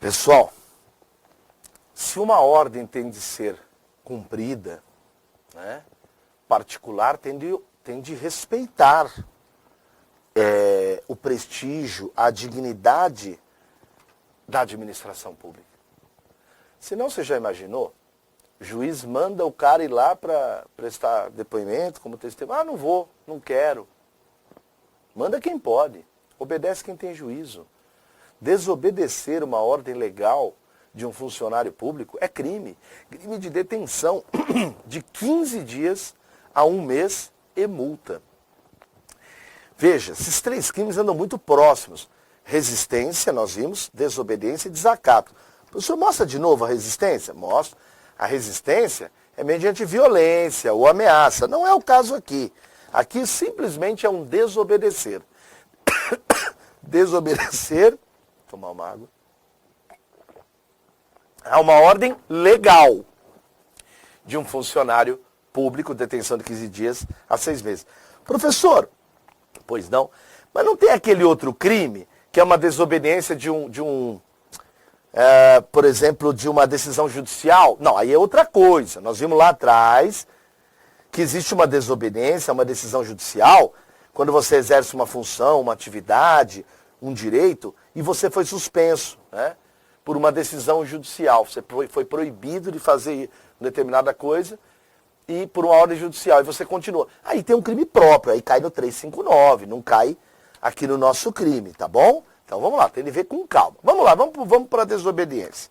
Pessoal, se uma ordem tem de ser cumprida, né, particular tem de respeitar o prestígio, a dignidade da administração pública. Senão, você já imaginou? O juiz manda o cara ir lá para prestar depoimento como testemunha. Ah, não vou, não quero. Manda quem pode. Obedece quem tem juízo. Desobedecer uma ordem legal de um funcionário público é crime. Crime de detenção de 15 dias a 1 mês e multa. Veja, esses 3 crimes andam muito próximos. Resistência, nós vimos, desobediência e desacato. O professor mostra de novo a resistência? Mostra. A resistência é mediante violência ou ameaça. Não é o caso aqui. Aqui simplesmente é um desobedecer. Desobedecer, tomar uma água, há uma ordem legal de um funcionário público, detenção de 15 dias a 6 meses. Professor, pois não, mas não tem aquele outro crime, que é uma desobediência por exemplo, de uma decisão judicial? Não, aí é outra coisa. Nós vimos lá atrás que existe uma desobediência, uma decisão judicial, quando você exerce uma função, uma atividade, um direito, e você foi suspenso, né, por uma decisão judicial. Você foi proibido de fazer determinada coisa e por uma ordem judicial, e você continua. Aí tem um crime próprio, aí cai no 359, não cai aqui no nosso crime, tá bom? Então vamos lá, tem de ver com calma. Vamos lá, vamos para a desobediência.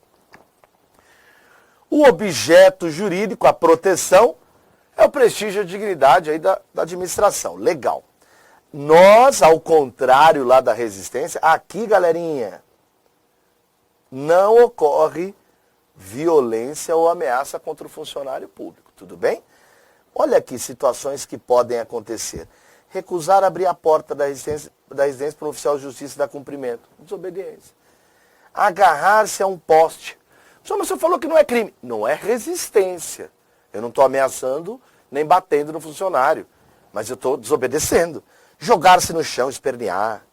O objeto jurídico, a proteção, é o prestígio e a dignidade aí da administração. Legal. Nós, ao contrário lá da resistência, aqui, galerinha, não ocorre violência ou ameaça contra o funcionário público. Tudo bem? Olha aqui situações que podem acontecer. Recusar abrir a porta da residência para o oficial de justiça e dar cumprimento. Desobediência. Agarrar-se a um poste. Só, mas você falou que não é crime. Não é resistência. Eu não estou ameaçando nem batendo no funcionário. Mas eu estou desobedecendo. Jogar-se no chão, espernear.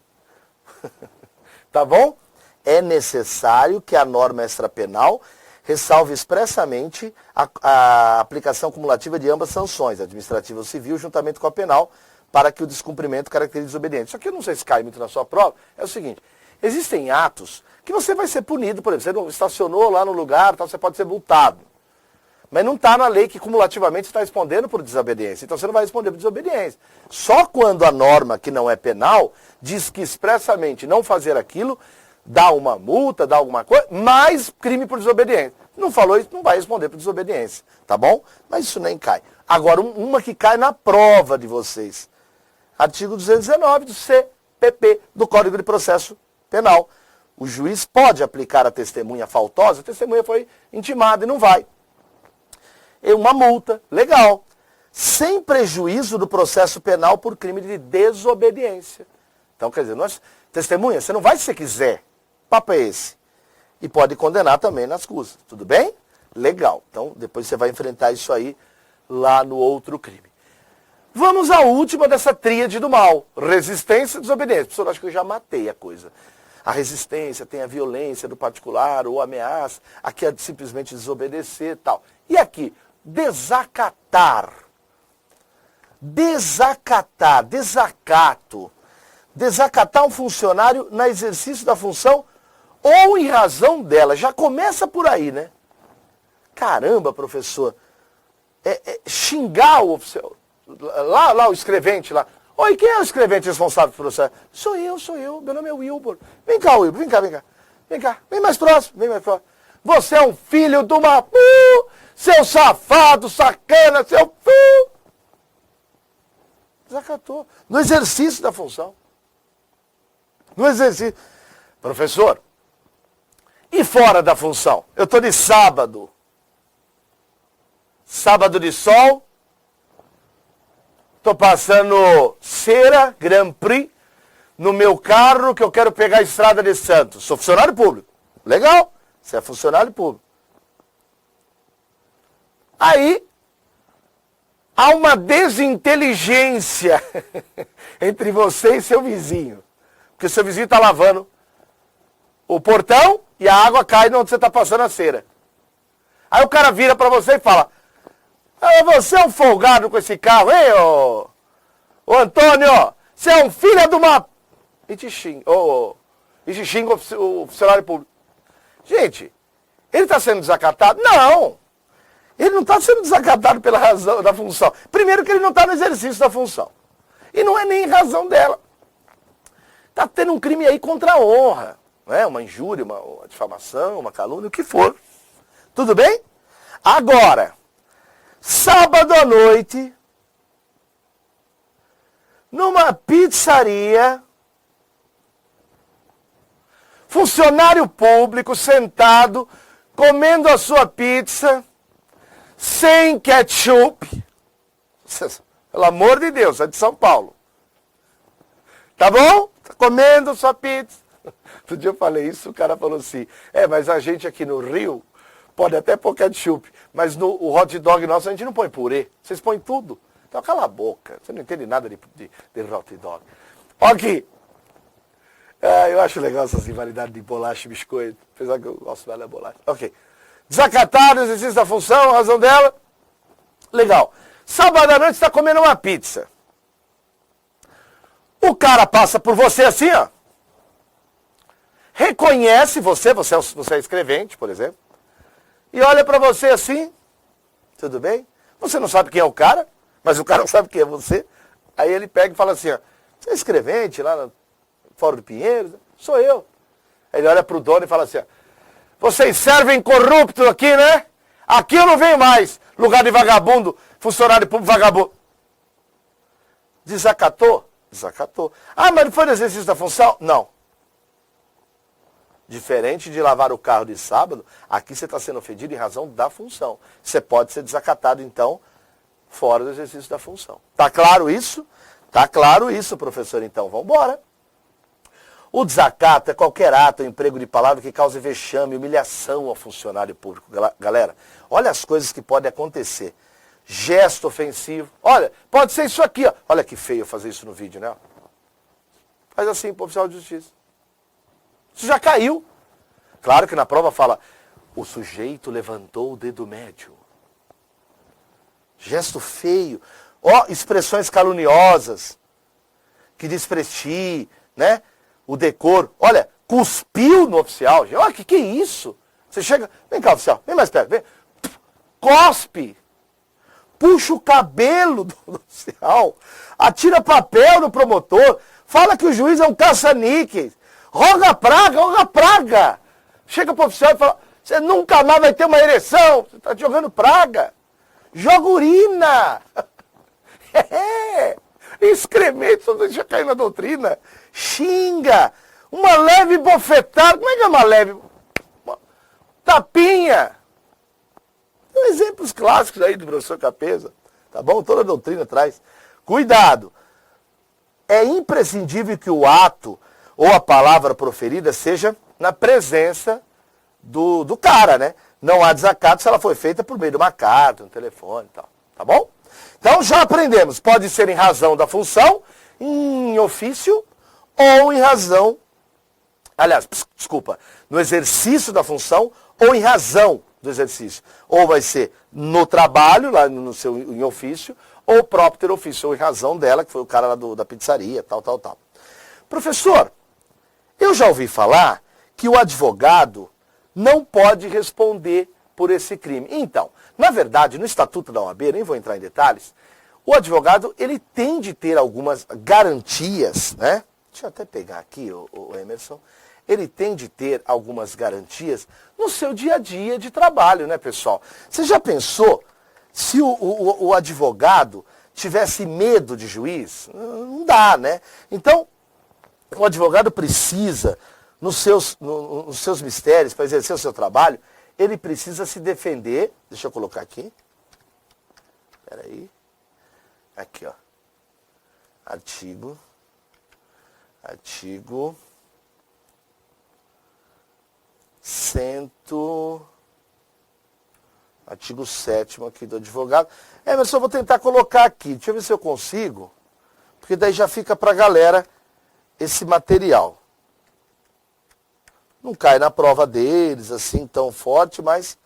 Tá bom? É necessário que a norma extrapenal ressalve expressamente a aplicação cumulativa de ambas sanções, administrativa ou civil, juntamente com a penal, para que o descumprimento caracterize desobediente. Isso aqui eu não sei se cai muito na sua prova. É o seguinte, existem atos que você vai ser punido. Por exemplo, você não estacionou lá no lugar, tal, você pode ser multado. Mas não está na lei que cumulativamente está respondendo por desobediência. Então você não vai responder por desobediência. Só quando a norma, que não é penal, diz que expressamente não fazer aquilo, dá uma multa, dá alguma coisa, mais crime por desobediência. Não falou isso, não vai responder por desobediência. Tá bom? Mas isso nem cai. Agora, uma que cai na prova de vocês. Artigo 219 do CPP, do Código de Processo Penal. O juiz pode aplicar a testemunha faltosa, a testemunha foi intimada e não vai. É uma multa, legal, sem prejuízo do processo penal por crime de desobediência. Então, quer dizer, testemunha, você não vai se você quiser. Papo é esse. E pode condenar também nas custas. Tudo bem? Legal. Então, depois você vai enfrentar isso aí lá no outro crime. Vamos à última dessa tríade do mal. Resistência e desobediência. Professor, acho que eu já matei a coisa. A resistência tem a violência do particular ou ameaça. Aqui é simplesmente desobedecer e tal. E aqui, desacatar. Desacatar, desacato. Desacatar um funcionário no exercício da função ou em razão dela. Já começa por aí, né? Caramba, professor. Xingar o oficial. Lá o escrevente lá. Oi, quem é o escrevente responsável pelo processo? Sou eu. Meu nome é Wilbur. Vem cá, Wilbur. Vem cá. Vem mais próximo. Você é um filho de uma... seu safado, sacana, seu... Desacatou. No exercício da função. No exercício. Professor, e fora da função? Eu estou de sábado. Sábado de sol. Estou passando cera, Grand Prix, no meu carro que eu quero pegar a estrada de Santos. Sou funcionário público. Legal. Você é funcionário público. Aí, há uma desinteligência entre você e seu vizinho. Porque seu vizinho está lavando o portão e a água cai onde você está passando a cera. Aí o cara vira para você e fala, você é um folgado com esse carro, hein, ô Antônio? Você é um filho de uma... E te xinga, e te xinga o funcionário público. Gente, ele está sendo desacatado? Não! Ele não está sendo desacatado pela razão da função. Primeiro que ele não está no exercício da função. E não é nem razão dela. Está tendo um crime aí contra a honra. Não é? Uma injúria, uma difamação, uma calúnia, o que for. Tudo bem? Agora, sábado à noite, numa pizzaria, funcionário público sentado, comendo a sua pizza, sem ketchup. Pelo amor de Deus, é de São Paulo. Tá bom? Tá comendo a sua pizza. Outro dia eu falei isso, o cara falou assim, mas a gente aqui no Rio pode até pôr ketchup, mas no hot dog nosso a gente não põe purê. Vocês põem tudo. Então cala a boca, você não entende nada de hot dog. Ok. Eu acho legal essas rivalidades de bolacha e biscoito, apesar que eu gosto mais da bolacha. Ok. Desacatado, exercício da função, razão dela. Legal. Sábado à noite você está comendo uma pizza. O cara passa por você assim, ó. Reconhece você é escrevente, por exemplo. E olha para você assim. Tudo bem? Você não sabe quem é o cara, mas o cara sabe quem é você. Aí ele pega e fala assim, ó. Você é escrevente lá no Fórum do Pinheiro? Sou eu. Aí ele olha pro dono e fala assim, ó. Vocês servem corrupto aqui, né? Aqui eu não venho mais. Lugar de vagabundo, funcionário público vagabundo. Desacatou? Desacatou. Ah, mas não foi no exercício da função? Não. Diferente de lavar o carro de sábado, aqui você está sendo ofendido em razão da função. Você pode ser desacatado, então, fora do exercício da função. Tá claro isso? Tá claro isso, professor. Então, vamos embora. O desacato é qualquer ato ou emprego de palavra que cause vexame, humilhação ao funcionário público. Galera, olha as coisas que podem acontecer. Gesto ofensivo. Olha, pode ser isso aqui, ó. Olha que feio fazer isso no vídeo, né? Faz assim pro oficial de justiça. Isso já caiu. Claro que na prova fala, o sujeito levantou o dedo médio. Gesto feio. Ó, expressões caluniosas, que desprestiem, né? O decoro. Olha, cuspiu no oficial. Olha, que é isso? Você chega, vem cá, oficial, vem mais perto, vem. Cospe. Puxa o cabelo do oficial. Atira papel no promotor. Fala que o juiz é um caça-níqueis. Roga praga. Chega pro oficial e fala, você nunca mais vai ter uma ereção. Você tá jogando praga. Joga urina. Excremento, só deixa cair na doutrina. Xinga. Uma leve bofetada. Como é que é uma leve? Tapinha. Tem exemplos clássicos aí do professor Capeza. Tá bom? Toda a doutrina traz. Cuidado. É imprescindível que o ato ou a palavra proferida seja na presença do cara, né? Não há desacato se ela foi feita por meio de uma carta, um telefone e tal. Tá bom? Então já aprendemos. Pode ser em razão da função, em ofício ou em razão... Aliás, desculpa. No exercício da função ou em razão do exercício. Ou vai ser no trabalho, lá no seu em ofício, ou próprio ter ofício, ou em razão dela, que foi o cara lá da pizzaria, tal. Professor, eu já ouvi falar que o advogado não pode responder por esse crime. Então, na verdade, no Estatuto da OAB, nem vou entrar em detalhes, o advogado, ele tem de ter algumas garantias, né? Deixa eu até pegar aqui, o Emerson. Ele tem de ter algumas garantias no seu dia a dia de trabalho, né, pessoal? Você já pensou se o advogado tivesse medo de juiz? Não dá, né? Então, o advogado precisa, nos seus mistérios, para exercer o seu trabalho, ele precisa se defender. Deixa eu colocar aqui. Espera aí. Aqui, ó. Artigo 7º aqui do advogado. Emerson, eu vou tentar colocar aqui. Deixa eu ver se eu consigo. Porque daí já fica para a galera esse material. Não cai na prova deles, assim, tão forte, mas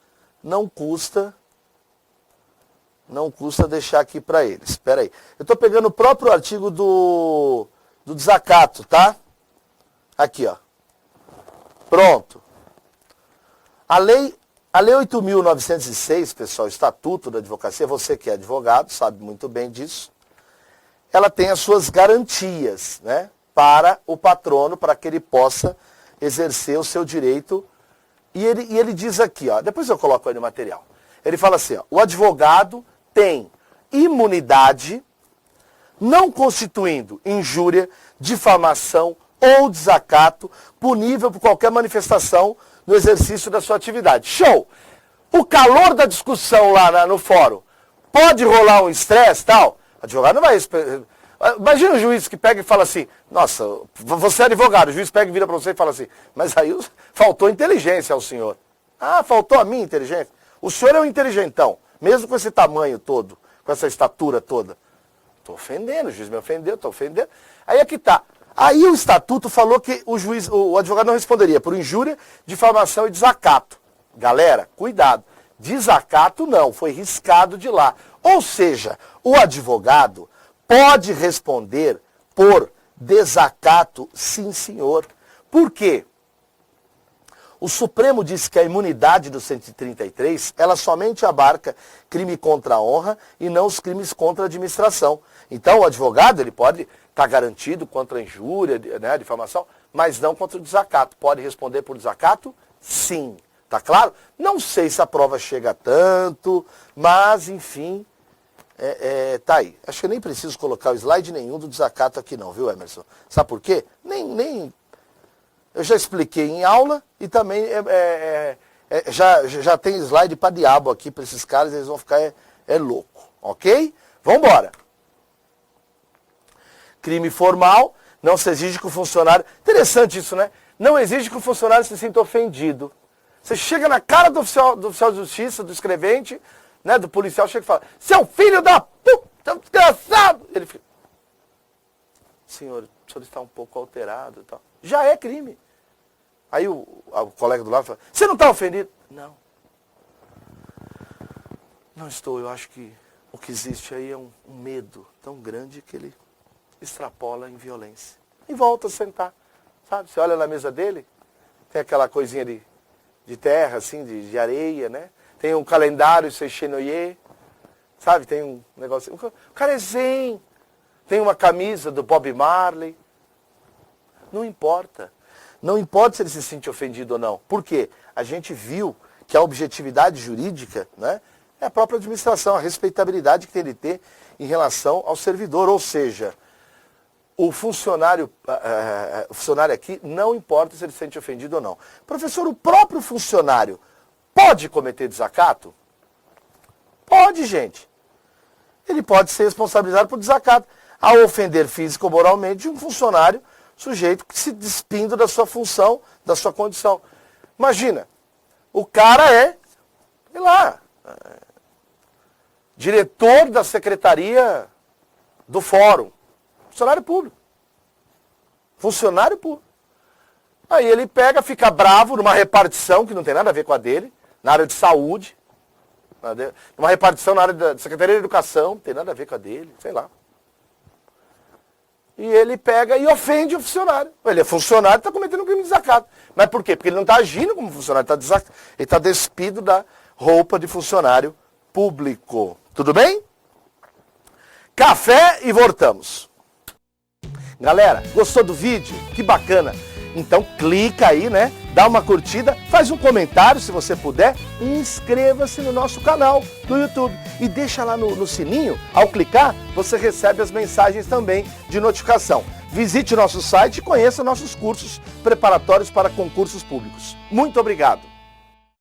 não custa deixar aqui para eles. Espera aí. Eu estou pegando o próprio artigo do desacato, tá? Aqui, ó. Pronto. A lei 8.906, pessoal, Estatuto da Advocacia, você que é advogado, sabe muito bem disso, ela tem as suas garantias, né, para o patrono, para que ele possa exercer o seu direito. E ele diz aqui, ó, depois eu coloco aí no material. Ele fala assim, ó, o advogado tem imunidade, não constituindo injúria, difamação ou desacato, punível por qualquer manifestação no exercício da sua atividade. Show! O calor da discussão lá no fórum, pode rolar um estresse e tal? O advogado não vai... Imagina o juiz que pega e fala assim, nossa, você é advogado, o juiz pega e vira para você e fala assim, mas aí faltou inteligência ao senhor. Ah, faltou a minha inteligência? O senhor é um inteligentão, mesmo com esse tamanho todo, com essa estatura toda. Estou ofendendo, o juiz me ofendeu, estou ofendendo. Aí é que tá. Aí o estatuto falou que o advogado não responderia por injúria, difamação e desacato. Galera, cuidado. Desacato não, foi riscado de lá. Ou seja, o advogado pode responder por desacato, sim senhor. Por quê? O Supremo disse que a imunidade do 133, ela somente abarca crime contra a honra e não os crimes contra a administração. Então o advogado, ele pode estar garantido contra a injúria, né, difamação, mas não contra o desacato. Pode responder por desacato? Sim. Tá claro? Não sei se a prova chega a tanto, mas enfim, tá aí. Acho que eu nem preciso colocar o slide nenhum do desacato aqui não, viu, Emerson? Sabe por quê? Nem eu já expliquei em aula e também já tem slide para diabo aqui para esses caras, eles vão ficar louco, ok? Vamos embora. Crime formal, não se exige que o funcionário... Interessante isso, né? Não exige que o funcionário se sinta ofendido. Você chega na cara do oficial de justiça, do escrevente, né, do policial, chega e fala, seu filho da puta, desgraçado! Ele fica, senhor, o senhor está um pouco alterado e tal. Já é crime. Aí o colega do lado fala, você não está ofendido? Não. Não estou, eu acho que o que existe aí é um medo tão grande que ele extrapola em violência. E volta a sentar, sabe? Você olha na mesa dele, tem aquela coisinha de terra, assim, de areia, né? Tem um calendário Seychelles, sabe? Tem um negócio... O cara é zen. Tem uma camisa do Bob Marley. Não importa. Não importa se ele se sente ofendido ou não. Por quê? A gente viu que a objetividade jurídica, né, é a própria administração, a respeitabilidade que tem de ter em relação ao servidor. Ou seja, o funcionário aqui, não importa se ele se sente ofendido ou não. Professor, o próprio funcionário pode cometer desacato? Pode, gente. Ele pode ser responsabilizado por desacato ao ofender físico ou moralmente um funcionário sujeito que se despindo da sua função, da sua condição. Imagina, o cara sei lá, diretor da secretaria do fórum. Funcionário público. Funcionário público. Aí ele pega, fica bravo numa repartição que não tem nada a ver com a dele, na área de saúde, numa repartição na área da Secretaria de Educação, não tem nada a ver com a dele, sei lá. E ele pega e ofende o funcionário. Ele é funcionário e está cometendo um crime de desacato. Mas por quê? Porque ele não está agindo como funcionário, ele está despido da roupa de funcionário público. Tudo bem? Café e voltamos. Galera, gostou do vídeo? Que bacana! Então clica aí, né? Dá uma curtida, faz um comentário se você puder e inscreva-se no nosso canal no YouTube. E deixa lá no sininho, ao clicar, você recebe as mensagens também de notificação. Visite nosso site e conheça nossos cursos preparatórios para concursos públicos. Muito obrigado!